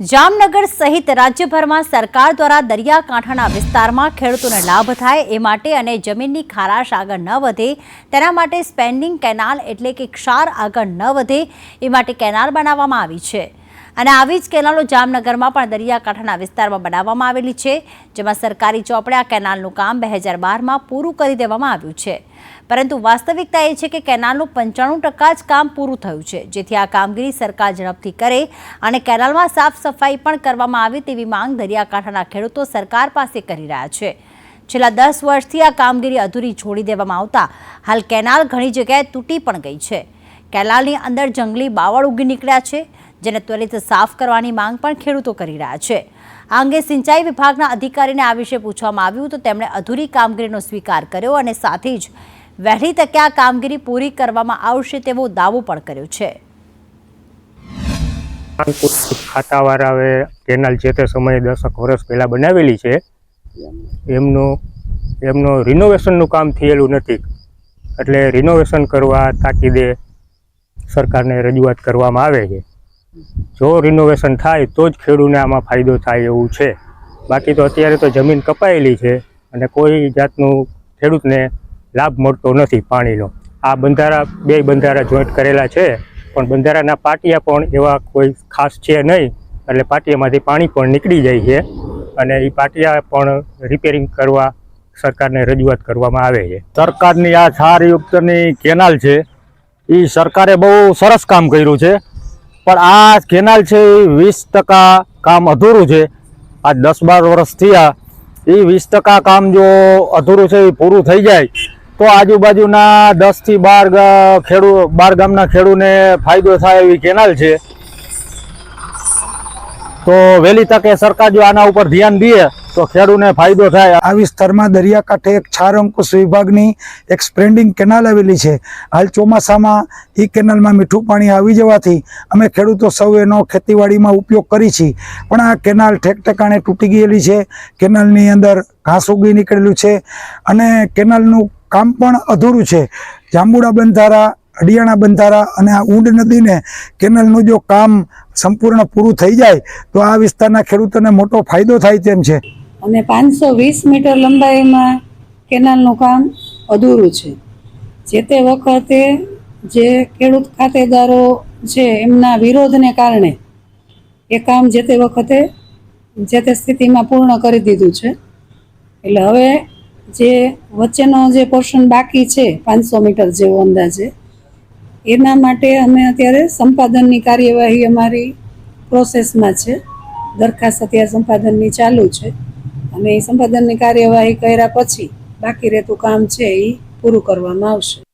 જામનગર સહિત રાજ્યભરમાં સરકાર દ્વારા દરિયાકાંઠાના વિસ્તારમાં ખેડૂતોને લાભ થાય એ માટે અને જમીનની ખારાશ આગળ ન વધે તેના માટે સ્પેન્ડિંગ કેનાલ એટલે કે ક્ષાર આગળ ન વધે એ માટે કેનાલ બનાવવામાં આવી છે અને આવી જ કેનાલો જામનગરમાં પણ દરિયાકાંઠાના વિસ્તારમાં બનાવવામાં આવેલી છે, જેમાં સરકારી ચોપડે આ કેનાલનું કામ 2012માં પૂરું કરી દેવામાં આવ્યું છે, પરંતુ વાસ્તવિકતા એ છે કે કેનાલનું 95% જ કામ પૂરું થયું છે, જેથી આ કામગીરી સરકાર ઝડપથી કરે અને કેનાલમાં સાફ સફાઈ પણ કરવામાં આવે તેવી માંગ દરિયાકાંઠાના ખેડૂતો સરકાર પાસે કરી રહ્યા છે। છેલ્લા 10 વર્ષથી આ કામગીરી અધૂરી છોડી દેવામાં આવતા હાલ કેનાલ ઘણી જગ્યાએ તૂટી પણ ગઈ છે। કેનાલની અંદર જંગલી બાવળ ઉગી નીકળ્યા છે, જેને ત્વરિત સાફ કરવાની માંગ પણ ખેડૂતો કરી રહ્યા છે। આ અંગે સિંચાઈ વિભાગના અધિકારીને આ વિશે પૂછવામાં આવ્યું તો તેમણે અધૂરી કામગીરીનો સ્વીકાર કર્યો અને સાથે જ વહેલી તકે આ કામગીરી પૂરી કરવામાં આવશે તેવો દાવો પણ કર્યો છે। ખાતાવાળાએ કેનાલ જે તે સમયે 10 વર્ષ પહેલાં બનાવેલી છે, એમનો રિનોવેશનનું કામ થયેલું નથી, એટલે રિનોવેશન કરવા તાકીદે સરકારને રજૂઆત કરવામાં આવે છે। જો રિનોવેશન થાય તો જ ખેડૂતને આમાં ફાયદો થાય એવું છે, બાકી તો અત્યારે તો જમીન કપાયેલી છે અને કોઈ જાતનું ખેડૂતને લાભ મળતો નથી પાણીનો। આ બંધારા 2 બંધારા જોઈન્ટ કરેલા છે, પણ બંધારાના પાટિયા પણ એવા કોઈ ખાસ છે નહીં, એટલે પાટિયામાંથી પાણી પણ નીકળી જાય છે અને એ પાટિયા પણ રિપેરિંગ કરવા સરકારને રજૂઆત કરવામાં આવે છે। સરકારની આ ક્ષારયુક્તની કેનાલ છે એ સરકારે બહુ સરસ કામ કર્યું છે, પણ આ કેનાલ છે એ 20% કામ અધૂરું છે। આ 10-12 વર્ષ થયા, એ 20% કામ જો અધૂરું છે એ પૂરું થઈ જાય તો આજુબાજુના 10 થી 12 ગામના ખેડૂતને ફાયદો થાય એવી કેનાલ છે। તો વહેલી તકે સરકાર જો આના ઉપર ધ્યાન દે તો ખેડૂતને ફાયદો થાય। આ વિસ્તારમાં દરિયાકાંઠે એક ક્ષાર અંકુશ વિભાગની એક સ્પ્રેન્ડિંગ કેનાલ આવેલી છે। હાલ ચોમાસામાં એ કેનાલમાં મીઠું પાણી આવી જવાથી અમે ખેડૂતો સૌ એનો ખેતીવાડીમાં ઉપયોગ કરી છીએ, પણ આ કેનાલ ઠેક ઠેકાણે તૂટી ગયેલી છે। કેનાલની અંદર ઘાસ ઉગી નીકળેલું છે અને કેનાલનું કામ પણ અધૂરું છે। જાંબુડા બંધારા, અડિયાણા બંધારા અને આ ઊંડ નદીને કેનાલનું જો કામ સંપૂર્ણ પૂરું થઈ જાય તો આ વિસ્તારના ખેડૂતોને મોટો ફાયદો થાય તેમ છે। અને 520 મીટર લંબાઈમાં કેનાલનું કામ અધૂરું છે। જે તે વખતે જે ખેડૂત ખાતેદારો છે એમના વિરોધને કારણે એ કામ જે તે વખતે જે તે સ્થિતિમાં પૂર્ણ કરી દીધું છે। એટલે હવે જે વચ્ચેનો જે પોર્શન બાકી છે 500 મીટર જેવો અંદાજે, એના માટે અમે અત્યારે સંપાદનની કાર્યવાહી અમારી પ્રોસેસમાં છે। દરખાસ્ત અત્યારે સંપાદનની ચાલુ છે અને એ સંપાદનની કાર્યવાહી કર્યા પછી બાકી રહેતું કામ છે એ પૂરું કરવામાં આવશે।